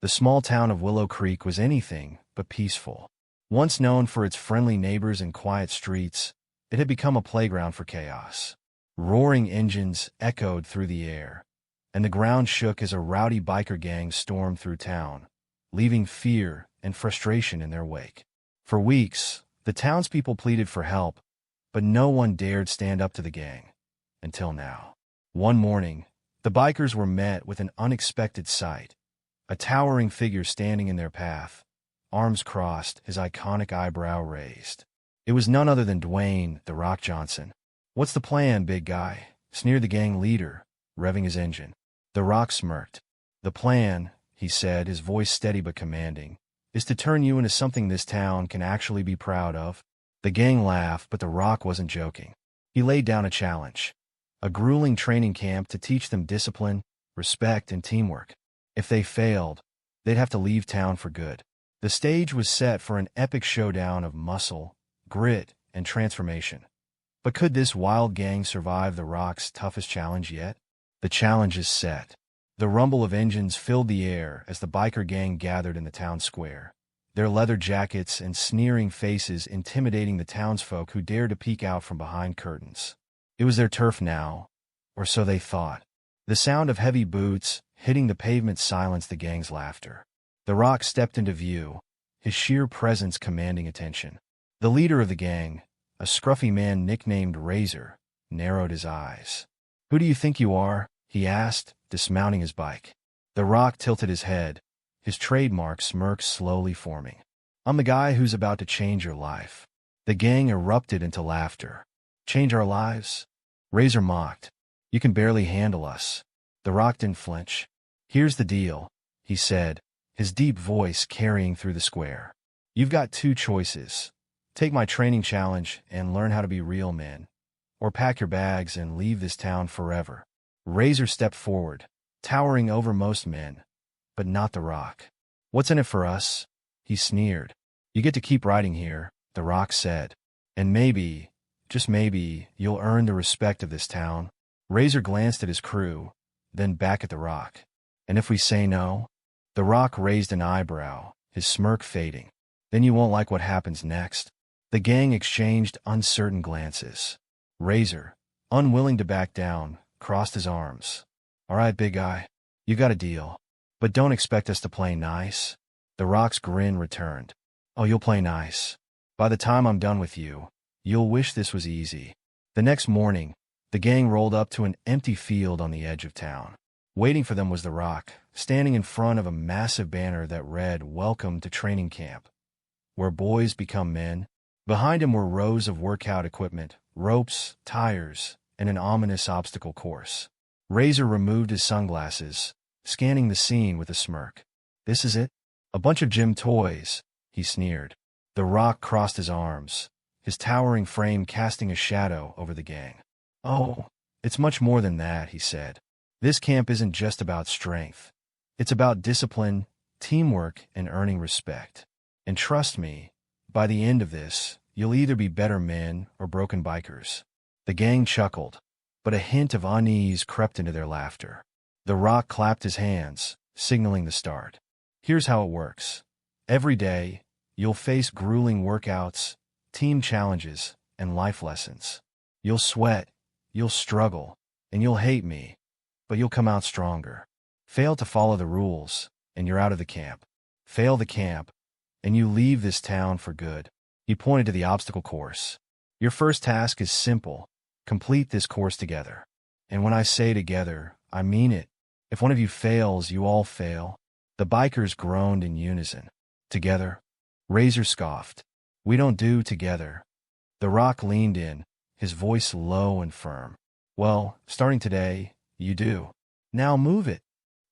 The small town of Willow Creek was anything but peaceful. Once known for its friendly neighbors and quiet streets, it had become a playground for chaos. Roaring engines echoed through the air, and the ground shook as a rowdy biker gang stormed through town, leaving fear and frustration in their wake. For weeks, the townspeople pleaded for help, but no one dared stand up to the gang. Until now. One morning, the bikers were met with an unexpected sight. A towering figure standing in their path, arms crossed, his iconic eyebrow raised. It was none other than Dwayne "The Rock" Johnson. "What's the plan, big guy?" sneered the gang leader, revving his engine. The Rock smirked. "The plan," he said, his voice steady but commanding, "is to turn you into something this town can actually be proud of." The gang laughed, but The Rock wasn't joking. He laid down a challenge. A grueling training camp to teach them discipline, respect, and teamwork. If they failed, they'd have to leave town for good. The stage was set for an epic showdown of muscle, grit, and transformation. But could this wild gang survive The Rock's toughest challenge yet? The challenge is set. The rumble of engines filled the air as the biker gang gathered in the town square, their leather jackets and sneering faces intimidating the townsfolk who dared to peek out from behind curtains. It was their turf now, or so they thought. The sound of heavy boots hitting the pavement silenced the gang's laughter. The Rock stepped into view, his sheer presence commanding attention. The leader of the gang, a scruffy man nicknamed Razor, narrowed his eyes. "Who do you think you are?" he asked, dismounting his bike. The Rock tilted his head, his trademark smirk slowly forming. "I'm the guy who's about to change your life." The gang erupted into laughter. "Change our lives?" Razor mocked. "You can barely handle us." The Rock didn't flinch. "Here's the deal," he said, his deep voice carrying through the square. "You've got two choices. Take my training challenge and learn how to be real men, or pack your bags and leave this town forever." Razor stepped forward, towering over most men, but not The Rock. "What's in it for us?" he sneered. "You get to keep riding here," The Rock said. "And maybe, just maybe, you'll earn the respect of this town." Razor glanced at his crew, then back at The Rock. "And if we say no?" The Rock raised an eyebrow, his smirk fading. "Then you won't like what happens next." The gang exchanged uncertain glances. Razor, unwilling to back down, crossed his arms. "All right, big guy, you got a deal. But don't expect us to play nice." The Rock's grin returned. "Oh, you'll play nice. By the time I'm done with you, you'll wish this was easy." The next morning, the gang rolled up to an empty field on the edge of town. Waiting for them was The Rock, standing in front of a massive banner that read, "Welcome to Training Camp, where boys become men." Behind him were rows of workout equipment, ropes, tires, and an ominous obstacle course. Razor removed his sunglasses, scanning the scene with a smirk. "This is it? A bunch of gym toys," he sneered. The Rock crossed his arms, his towering frame casting a shadow over the gang. "Oh, it's much more than that," he said. "This camp isn't just about strength. It's about discipline, teamwork, and earning respect. And trust me, by the end of this, you'll either be better men or broken bikers." The gang chuckled, but a hint of unease crept into their laughter. The Rock clapped his hands, signaling the start. "Here's how it works. Every day, you'll face grueling workouts, team challenges, and life lessons. You'll sweat, you'll struggle, and you'll hate me, but you'll come out stronger. Fail to follow the rules, and you're out of the camp. Fail the camp, and you leave this town for good." He pointed to the obstacle course. "Your first task is simple. Complete this course together. And when I say together, I mean it. If one of you fails, you all fail." The bikers groaned in unison. "Together?" Razor scoffed. "We don't do together." The Rock leaned in, his voice low and firm. "Well, starting today, you do. Now move it."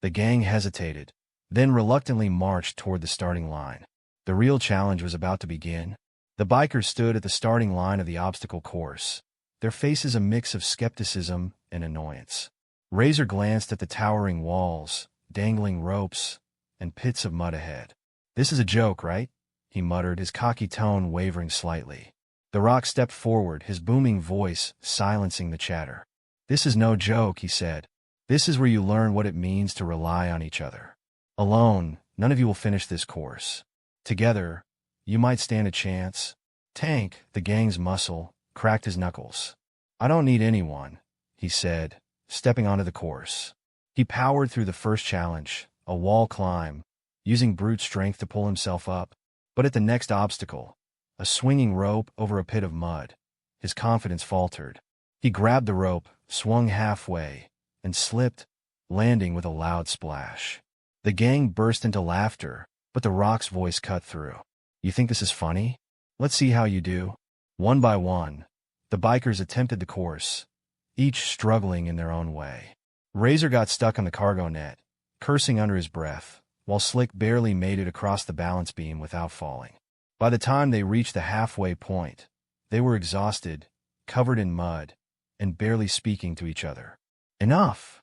The gang hesitated, then reluctantly marched toward the starting line. The real challenge was about to begin. The bikers stood at the starting line of the obstacle course, their faces a mix of skepticism and annoyance. Razor glanced at the towering walls, dangling ropes, and pits of mud ahead. "This is a joke, right?" he muttered, his cocky tone wavering slightly. The Rock stepped forward, his booming voice silencing the chatter. "This is no joke," he said. "This is where you learn what it means to rely on each other. Alone, None of you will finish this course. Together, you might stand a chance. Tank, the gang's muscle, cracked his knuckles. I don't need anyone, he said, stepping onto the course. He powered through the first challenge, a wall climb, using brute strength to pull himself up. But at the next obstacle, a swinging rope over a pit of mud, his confidence faltered. He grabbed the rope, swung halfway, and slipped, landing with a loud splash. The gang burst into laughter, but The Rock's voice cut through. You think this is funny? Let's see how you do. One by one, the bikers attempted the course, each struggling in their own way. Razor got stuck on the cargo net, cursing under his breath, while Slick barely made it across the balance beam without falling. By the time they reached the halfway point, they were exhausted, covered in mud, and barely speaking to each other. Enough!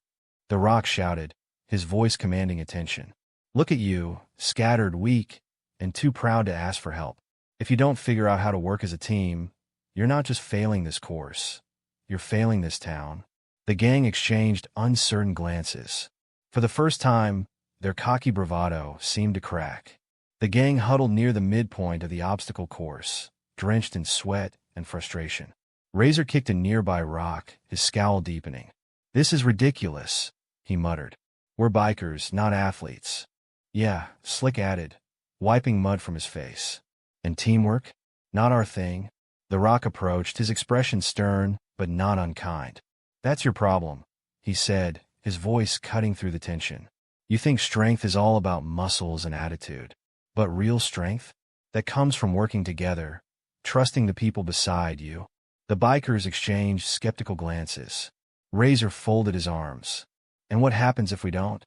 The Rock shouted, his voice commanding attention. Look at you, scattered, weak, and too proud to ask for help. If you don't figure out how to work as a team, you're not just failing this course, you're failing this town. The gang exchanged uncertain glances. For the first time, their cocky bravado seemed to crack. The gang huddled near the midpoint of the obstacle course, drenched in sweat and frustration. Razor kicked a nearby rock, his scowl deepening. This is ridiculous, he muttered. We're bikers, not athletes. Yeah, Slick added, wiping mud from his face. And teamwork? Not our thing. The Rock approached, his expression stern, but not unkind. That's your problem, he said, his voice cutting through the tension. You think strength is all about muscles and attitude. But real strength? That comes from working together, trusting the people beside you. The bikers exchanged skeptical glances. Razor folded his arms. And what happens if we don't?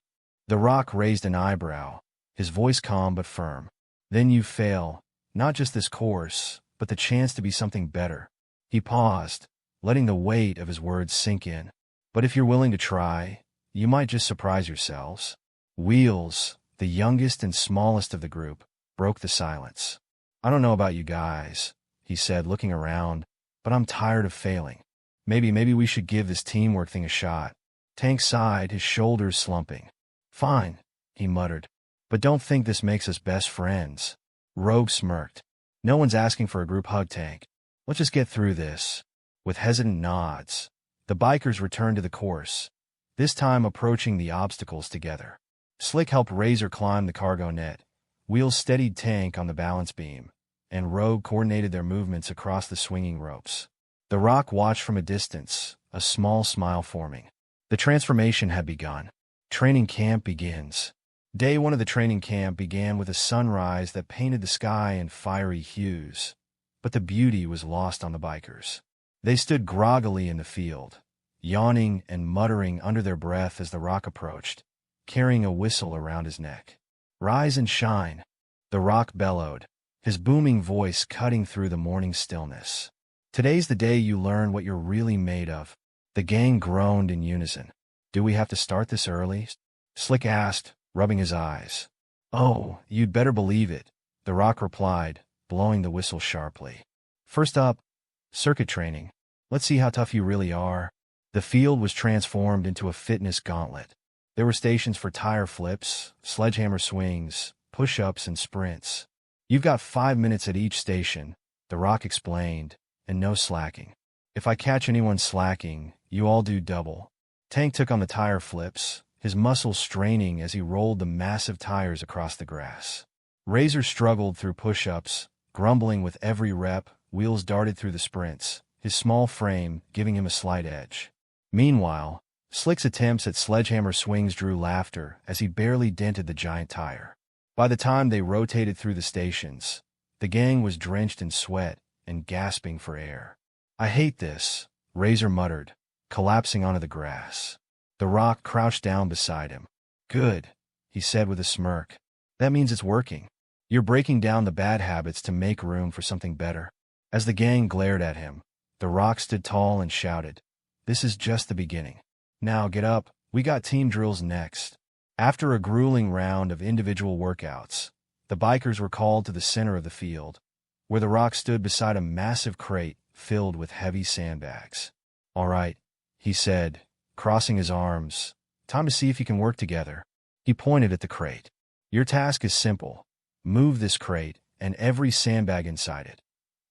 The Rock raised an eyebrow, his voice calm but firm. Then you fail, not just this course, but the chance to be something better. He paused, letting the weight of his words sink in. But if you're willing to try, you might just surprise yourselves. Wheels, the youngest and smallest of the group, broke the silence. I don't know about you guys, he said, looking around, but I'm tired of failing. Maybe we should give this teamwork thing a shot. Tank sighed, his shoulders slumping. Fine, he muttered. But don't think this makes us best friends. Rogue smirked. No one's asking for a group hug, Tank. Let's just get through this. With hesitant nods, the bikers returned to the course, this time approaching the obstacles together. Slick helped Razor climb the cargo net, Wheels steadied Tank on the balance beam, and Rogue coordinated their movements across the swinging ropes. The Rock watched from a distance, a small smile forming. The transformation had begun. Training camp begins. Day one of the training camp began with a sunrise that painted the sky in fiery hues, but the beauty was lost on the bikers. They stood groggily in the field, yawning and muttering under their breath as the Rock approached, carrying a whistle around his neck. Rise and shine, the Rock bellowed, his booming voice cutting through the morning stillness. Today's the day you learn what you're really made of. The gang groaned in unison. Do we have to start this early? Slick asked, rubbing his eyes. Oh, you'd better believe it, the Rock replied, blowing the whistle sharply. First up, circuit training. Let's see how tough you really are. The field was transformed into a fitness gauntlet. There were stations for tire flips, sledgehammer swings, push-ups, and sprints. You've got 5 minutes at each station, the Rock explained, and no slacking. If I catch anyone slacking, you all do double. Tank took on the tire flips, his muscles straining as he rolled the massive tires across the grass. Razor struggled through push-ups, grumbling with every rep. Wheels darted through the sprints, his small frame giving him a slight edge. Meanwhile, Slick's attempts at sledgehammer swings drew laughter as he barely dented the giant tire. By the time they rotated through the stations, the gang was drenched in sweat and gasping for air. I hate this, Razor muttered, collapsing onto the grass. The Rock crouched down beside him. Good, he said with a smirk. That means it's working. You're breaking down the bad habits to make room for something better. As the gang glared at him, the Rock stood tall and shouted, This is just the beginning. Now get up, we got team drills next. After a grueling round of individual workouts, the bikers were called to the center of the field, where the Rock stood beside a massive crate filled with heavy sandbags. All right, he said, crossing his arms. Time to see if you can work together. He pointed at the crate. Your task is simple. Move this crate and every sandbag inside it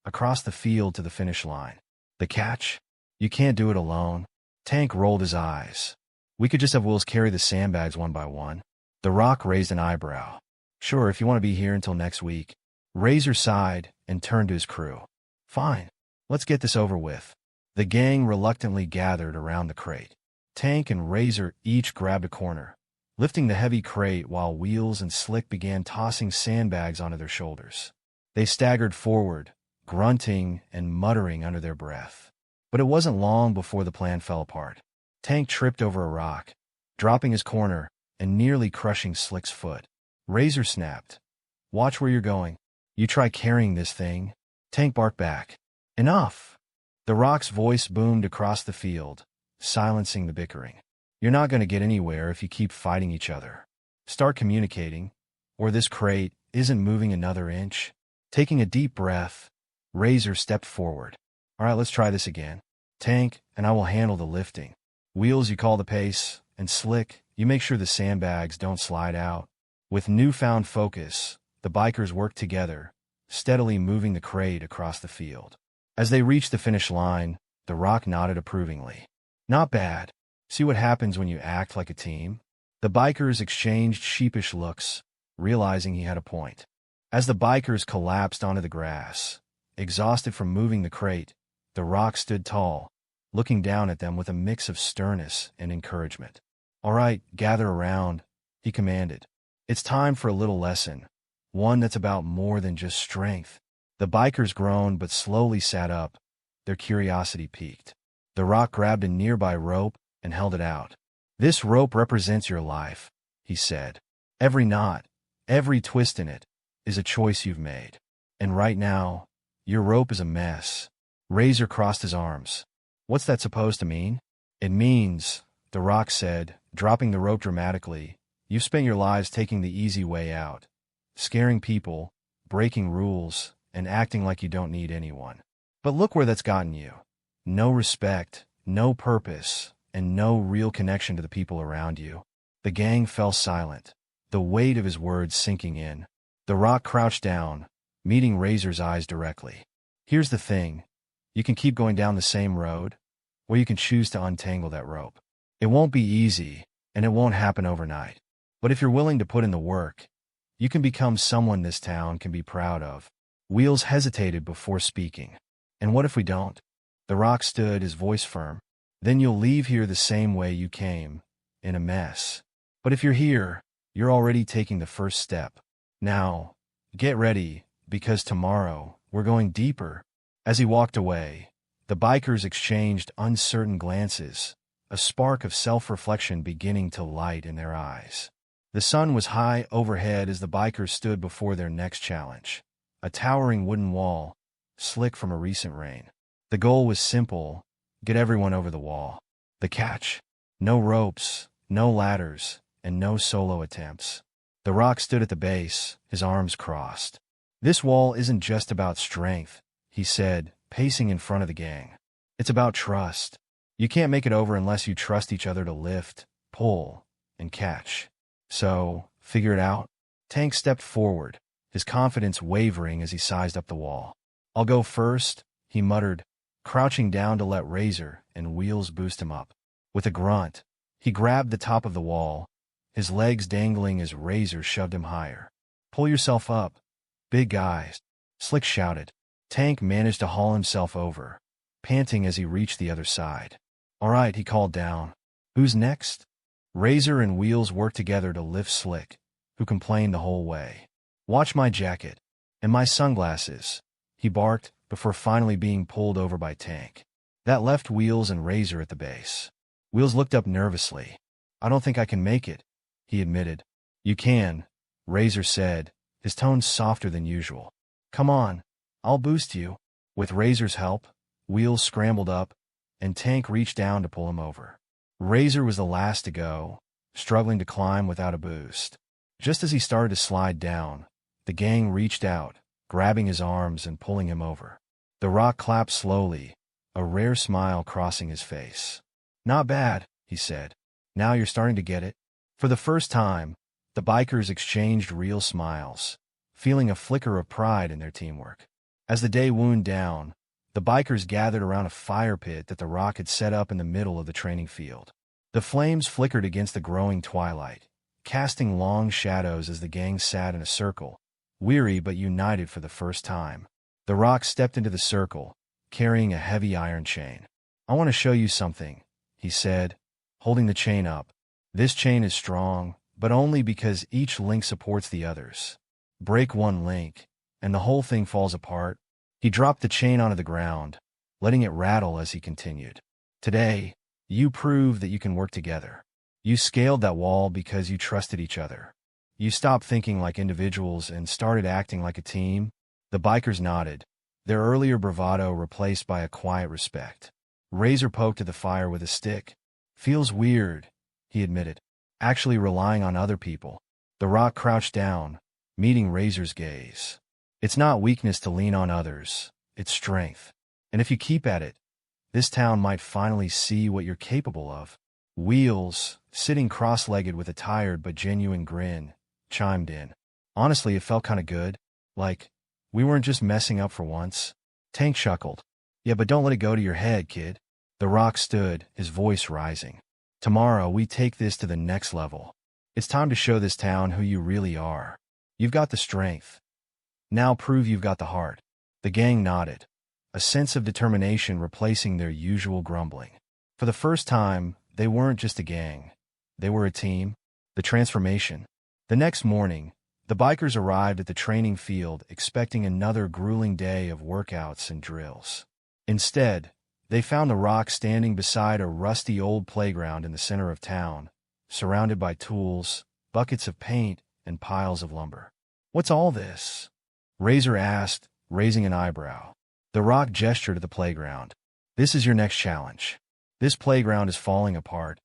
across the field to the finish line. The catch? You can't do it alone. Tank rolled his eyes. We could just have Wills carry the sandbags one by one. The Rock raised an eyebrow. Sure, if you want to be here until next week. Razor sighed and turned to his crew. Fine. Let's get this over with. The gang reluctantly gathered around the crate. Tank and Razor each grabbed a corner, lifting the heavy crate while Wheels and Slick began tossing sandbags onto their shoulders. They staggered forward, grunting and muttering under their breath. But it wasn't long before the plan fell apart. Tank tripped over a rock, dropping his corner and nearly crushing Slick's foot. Razor snapped. Watch where you're going. You try carrying this thing. Tank barked back. Enough! The Rock's voice boomed across the field, silencing the bickering. You're not going to get anywhere if you keep fighting each other. Start communicating, or this crate isn't moving another inch. Taking a deep breath, Razor stepped forward. All right, let's try this again. Tank, and I will handle the lifting. Wheels, you call the pace, and Slick, you make sure the sandbags don't slide out. With newfound focus, the bikers worked together, steadily moving the crate across the field. As they reached the finish line, the Rock nodded approvingly. Not bad. See what happens when you act like a team? The bikers exchanged sheepish looks, realizing he had a point. As the bikers collapsed onto the grass, exhausted from moving the crate, the Rock stood tall, looking down at them with a mix of sternness and encouragement. All right, gather around, he commanded. It's time for a little lesson, one that's about more than just strength. The bikers groaned but slowly sat up, their curiosity piqued. The Rock grabbed a nearby rope and held it out. This rope represents your life, he said. Every knot, every twist in it, is a choice you've made. And right now, your rope is a mess. Razor crossed his arms. What's that supposed to mean? It means, the Rock said, dropping the rope dramatically, you've spent your lives taking the easy way out, scaring people, breaking rules, and acting like you don't need anyone. But look where that's gotten you. No respect, no purpose, and no real connection to the people around you. The gang fell silent, the weight of his words sinking in. The Rock crouched down, meeting Razor's eyes directly. Here's the thing. You can keep going down the same road, or you can choose to untangle that rope. It won't be easy, and it won't happen overnight. But if you're willing to put in the work, you can become someone this town can be proud of. Wheels hesitated before speaking. And what if we don't? The Rock stood, his voice firm. Then you'll leave here the same way you came, in a mess. But if you're here, you're already taking the first step. Now, get ready, because tomorrow, we're going deeper. As he walked away, the bikers exchanged uncertain glances, a spark of self-reflection beginning to light in their eyes. The sun was high overhead as the bikers stood before their next challenge, a towering wooden wall, slick from a recent rain. The goal was simple: get everyone over the wall. The catch? No ropes, no ladders, and no solo attempts. The Rock stood at the base, his arms crossed. This wall isn't just about strength, he said, pacing in front of the gang. It's about trust. You can't make it over unless you trust each other to lift, pull, and catch. So, figure it out? Tank stepped forward, his confidence wavering as he sized up the wall. I'll go first, he muttered, crouching down to let Razor and Wheels boost him up. With a grunt, he grabbed the top of the wall, his legs dangling as Razor shoved him higher. Pull yourself up, big guys, Slick shouted. Tank managed to haul himself over, panting as he reached the other side. All right, he called down. Who's next? Razor and Wheels worked together to lift Slick, who complained the whole way. Watch my jacket. And my sunglasses, he barked, before finally being pulled over by Tank. That left Wheels and Razor at the base. Wheels looked up nervously. I don't think I can make it, he admitted. You can, Razor said, his tone softer than usual. Come on, I'll boost you. With Razor's help, Wheels scrambled up, and Tank reached down to pull him over. Razor was the last to go, struggling to climb without a boost. Just as he started to slide down, the gang reached out, grabbing his arms and pulling him over. The Rock clapped slowly, a rare smile crossing his face. Not bad, he said. Now you're starting to get it. For the first time, The bikers exchanged real smiles, feeling a flicker of pride in their teamwork. As the day wound down, the bikers gathered around a fire pit that the Rock had set up in the middle of the training field. The flames flickered against the growing twilight, casting long shadows as the gang sat in a circle, weary but united for the first time. The Rock stepped into the circle, carrying a heavy iron chain. "I want to show you something," he said, holding the chain up. "This chain is strong, but only because each link supports the others. Break one link, and the whole thing falls apart." He dropped the chain onto the ground, letting it rattle as he continued. "Today, you proved that you can work together. You scaled that wall because you trusted each other. You stopped thinking like individuals and started acting like a team." The bikers nodded, their earlier bravado replaced by a quiet respect. Razor poked at the fire with a stick. "Feels weird," he admitted, "actually relying on other people." The Rock crouched down, meeting Razor's gaze. "It's not weakness to lean on others, it's strength. And if you keep at it, this town might finally see what you're capable of." Wheels, sitting cross-legged with a tired but genuine grin, chimed in. "Honestly, it felt kinda good. Like, we weren't just messing up for once." Tank chuckled. "Yeah, but don't let it go to your head, kid." The Rock stood, his voice rising. "Tomorrow, we take this to the next level. It's time to show this town who you really are. You've got the strength. Now prove you've got the heart." The gang nodded, a sense of determination replacing their usual grumbling. For the first time, they weren't just a gang. They were a team. The transformation. The next morning, the bikers arrived at the training field expecting another grueling day of workouts and drills. Instead, they found the Rock standing beside a rusty old playground in the center of town, surrounded by tools, buckets of paint, and piles of lumber. "What's all this?" Razor asked, raising an eyebrow. The Rock gestured to the playground. "This is your next challenge. This playground is falling apart,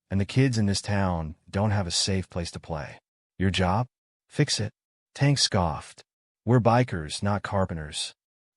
and the kids in this town don't have a safe place to play. Your job? Fix it." Tank scoffed. "We're bikers, not carpenters."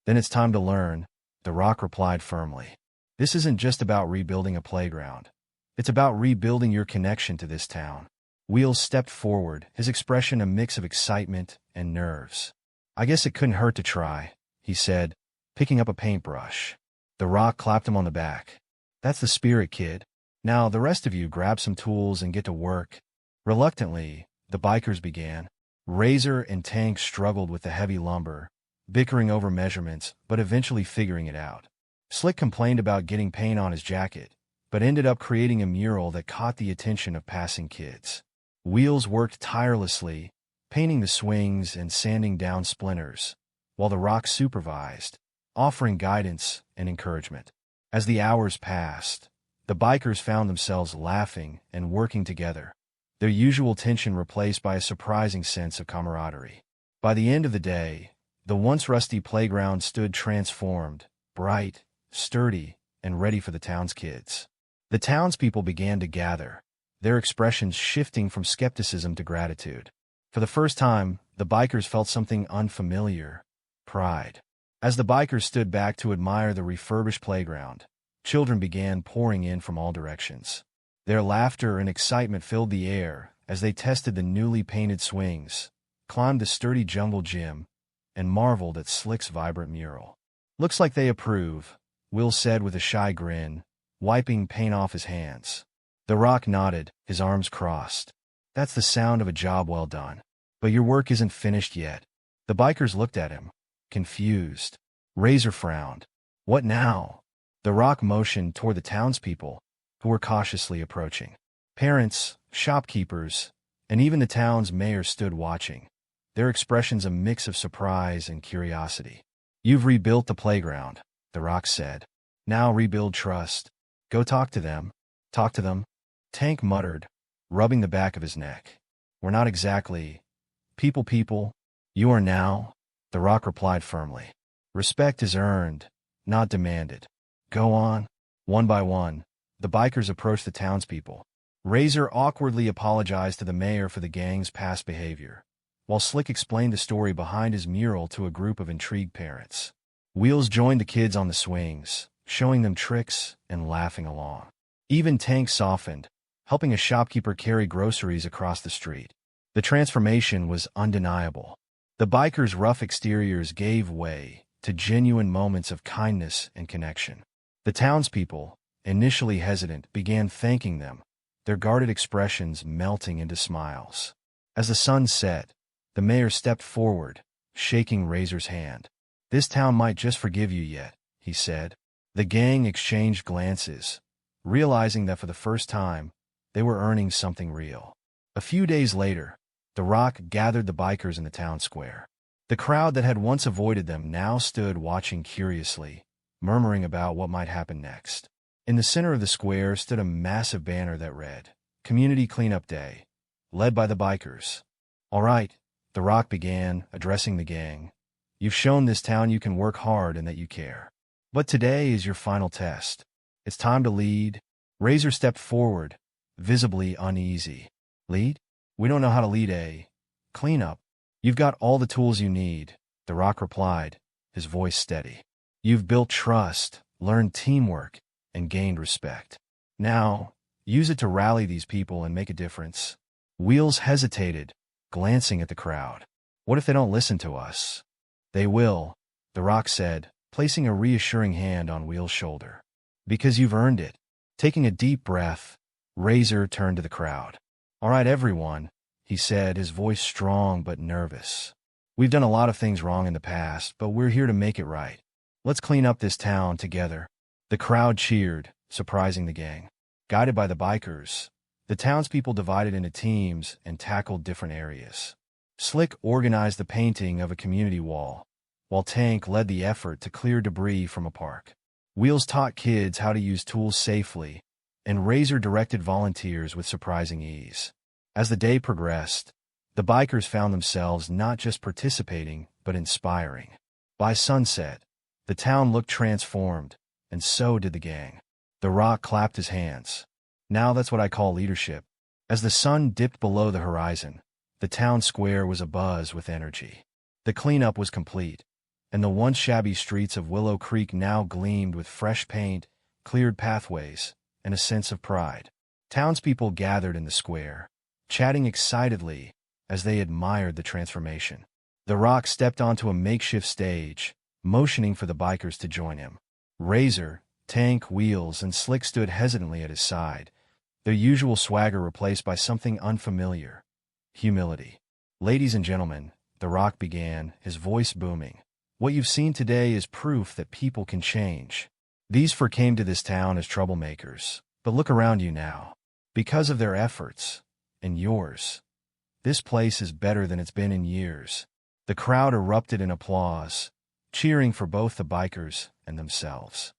"Then it's time to learn," the Rock replied firmly. "This isn't just about rebuilding a playground. It's about rebuilding your connection to this town." Wheels stepped forward, his expression a mix of excitement and nerves. "I guess it couldn't hurt to try," he said, picking up a paintbrush. The Rock clapped him on the back. "That's the spirit, kid. Now, the rest of you grab some tools and get to work." Reluctantly, the bikers began. Razor and Tank struggled with the heavy lumber, bickering over measurements, but eventually figuring it out. Slick complained about getting paint on his jacket, but ended up creating a mural that caught the attention of passing kids. Wheels worked tirelessly, painting the swings and sanding down splinters, while the Rock supervised, offering guidance and encouragement. As the hours passed, the bikers found themselves laughing and working together, their usual tension replaced by a surprising sense of camaraderie. By the end of the day, the once rusty playground stood transformed, bright, sturdy, and ready for the town's kids. The townspeople began to gather, their expressions shifting from skepticism to gratitude. For the first time, the bikers felt something unfamiliar: pride. As the bikers stood back to admire the refurbished playground, children began pouring in from all directions. Their laughter and excitement filled the air as they tested the newly painted swings, climbed the sturdy jungle gym, and marveled at Slick's vibrant mural. "Looks like they approve," Will said with a shy grin, wiping paint off his hands. The Rock nodded, his arms crossed. "That's the sound of a job well done. But your work isn't finished yet." The bikers looked at him, confused. Razor frowned. "What now?" The Rock motioned toward the townspeople, who were cautiously approaching. Parents, shopkeepers, and even the town's mayor stood watching, their expressions a mix of surprise and curiosity. "You've rebuilt the playground," the Rock said. "Now rebuild trust. Go talk to them." "Talk to them?" Tank muttered, rubbing the back of his neck. "We're not exactly people. You are now," the Rock replied firmly. "Respect is earned, not demanded. Go on." One by one, the bikers approached the townspeople. Razor awkwardly apologized to the mayor for the gang's past behavior, while Slick explained the story behind his mural to a group of intrigued parents. Wheels joined the kids on the swings, showing them tricks and laughing along. Even Tank softened, helping a shopkeeper carry groceries across the street. The transformation was undeniable. The bikers' rough exteriors gave way to genuine moments of kindness and connection. The townspeople, initially hesitant, began thanking them, their guarded expressions melting into smiles. As the sun set, the mayor stepped forward, shaking Razor's hand. "This town might just forgive you yet," he said. The gang exchanged glances, realizing that for the first time, they were earning something real. A few days later, The Rock gathered the bikers in the town square. The crowd that had once avoided them now stood watching curiously, murmuring about what might happen next. In the center of the square stood a massive banner that read, "Community Cleanup Day," led by the bikers. "All right," The Rock began, addressing the gang. "You've shown this town you can work hard and that you care. But today is your final test. It's time to lead." Razor stepped forward, visibly uneasy. "Lead? We don't know how to lead a cleanup." "You've got all the tools you need," The Rock replied, his voice steady. "You've built trust, learned teamwork, and gained respect. Now, use it to rally these people and make a difference." Wheels hesitated, glancing at the crowd. "What if they don't listen to us?" "They will," The Rock said, placing a reassuring hand on Wheels' shoulder. "Because you've earned it." Taking a deep breath, Razor turned to the crowd. "All right, everyone," he said, his voice strong but nervous. "We've done a lot of things wrong in the past, but we're here to make it right. Let's clean up this town together." The crowd cheered, surprising the gang. Guided by the bikers, the townspeople divided into teams and tackled different areas. Slick organized the painting of a community wall, while Tank led the effort to clear debris from a park. Wheels taught kids how to use tools safely, and Razor directed volunteers with surprising ease. As the day progressed, the bikers found themselves not just participating, but inspiring. By sunset, the town looked transformed, and so did the gang. The Rock clapped his hands. "Now that's what I call leadership." As the sun dipped below the horizon, the town square was abuzz with energy. The cleanup was complete, and the once shabby streets of Willow Creek now gleamed with fresh paint, cleared pathways, and a sense of pride. Townspeople gathered in the square, chatting excitedly as they admired the transformation. The Rock stepped onto a makeshift stage, motioning for the bikers to join him. Razor, Tank, Wheels, and Slick stood hesitantly at his side, their usual swagger replaced by something unfamiliar: humility. "Ladies and gentlemen," The Rock began, his voice booming, "what you've seen today is proof that people can change. These four came to this town as troublemakers, but look around you now. Because of their efforts, and yours, this place is better than it's been in years." The crowd erupted in applause, cheering for both the bikers and themselves.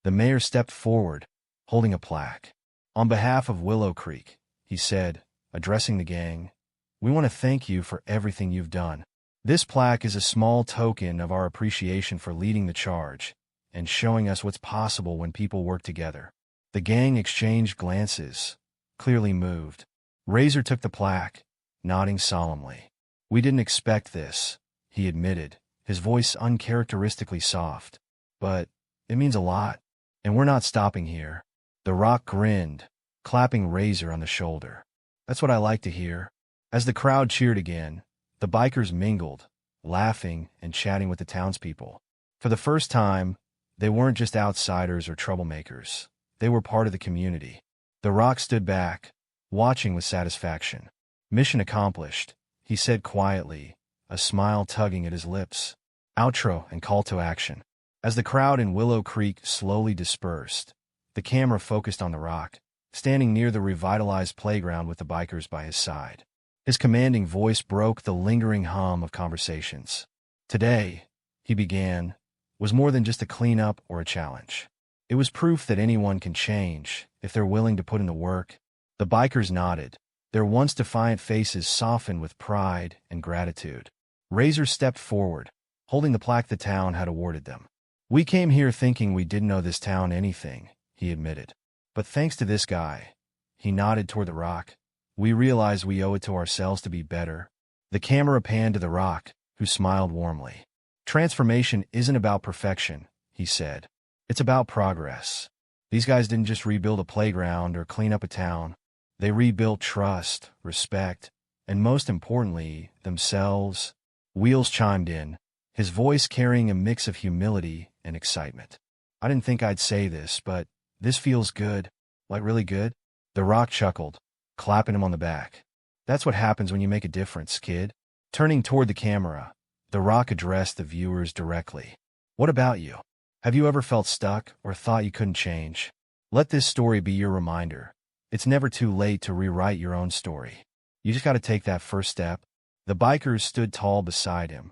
The mayor stepped forward, holding a plaque. "On behalf of Willow Creek," he said, addressing the gang, "we want to thank you for everything you've done. This plaque is a small token of our appreciation for leading the charge and showing us what's possible when people work together." The gang exchanged glances, clearly moved. Razor took the plaque, nodding solemnly. "We didn't expect this," he admitted, his voice uncharacteristically soft. "But it means a lot, and we're not stopping here." The Rock grinned, clapping Razor on the shoulder. "That's what I like to hear." As the crowd cheered again, the bikers mingled, laughing and chatting with the townspeople. For the first time, they weren't just outsiders or troublemakers. They were part of the community. The Rock stood back, watching with satisfaction. "Mission accomplished," he said quietly, a smile tugging at his lips. Outro and call to action. As the crowd in Willow Creek slowly dispersed, the camera focused on The Rock, standing near the revitalized playground with the bikers by his side. His commanding voice broke the lingering hum of conversations. "Today," he began, "was more than just a cleanup or a challenge. It was proof that anyone can change if they're willing to put in the work." The bikers nodded, their once defiant faces softened with pride and gratitude. Razor stepped forward, holding the plaque the town had awarded them. "We came here thinking we didn't owe this town anything," he admitted. "But thanks to this guy," he nodded toward The Rock, "we realize we owe it to ourselves to be better." The camera panned to The Rock, who smiled warmly. "Transformation isn't about perfection," he said. "It's about progress. These guys didn't just rebuild a playground or clean up a town. They rebuilt trust, respect, and most importantly, themselves. Wheels chimed in, his voice carrying a mix of humility and excitement. I didn't think I'd say this, but this feels good. Like really good? The Rock chuckled, clapping him on the back. That's what happens when you make a difference, kid. Turning toward the camera, The Rock addressed the viewers directly. What about you? Have you ever felt stuck or thought you couldn't change? Let this story be your reminder. It's never too late to rewrite your own story. You just got to take that first step. The bikers stood tall beside him,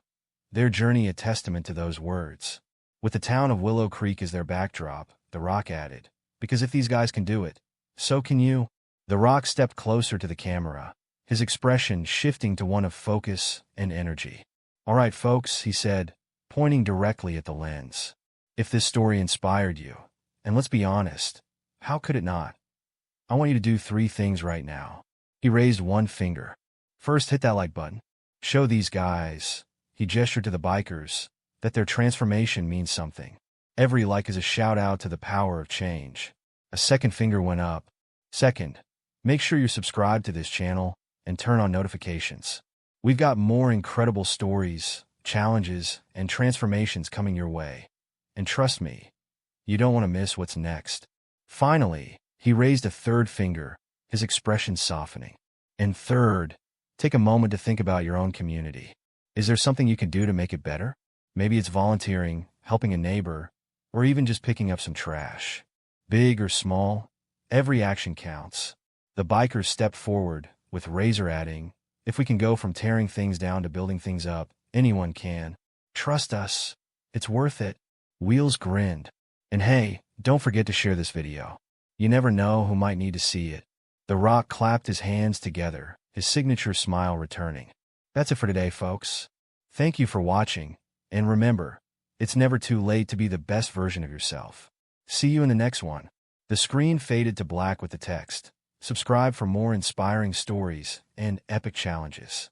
their journey a testament to those words. With the town of Willow Creek as their backdrop, The Rock added, because if these guys can do it, so can you. The Rock stepped closer to the camera, his expression shifting to one of focus and energy. All right, folks, he said, pointing directly at the lens. If this story inspired you, and let's be honest, how could it not? I want you to do 3 things right now. He raised one finger. First, hit that like button. Show these guys, he gestured to the bikers, that their transformation means something. Every like is a shout out to the power of change. A second finger went up. Second, make sure you're subscribed to this channel and turn on notifications. We've got more incredible stories, challenges, and transformations coming your way. And trust me, you don't want to miss what's next. Finally, he raised a third finger, his expression softening. And third, take a moment to think about your own community. Is there something you can do to make it better? Maybe it's volunteering, helping a neighbor, or even just picking up some trash. Big or small, every action counts. The bikers stepped forward, with Razor adding, if we can go from tearing things down to building things up, anyone can. Trust us. It's worth it. Wheels grinned. And hey, don't forget to share this video. You never know who might need to see it. The Rock clapped his hands together, his signature smile returning. That's it for today, folks. Thank you for watching, and remember, it's never too late to be the best version of yourself. See you in the next one. The screen faded to black with the text. Subscribe for more inspiring stories and epic challenges.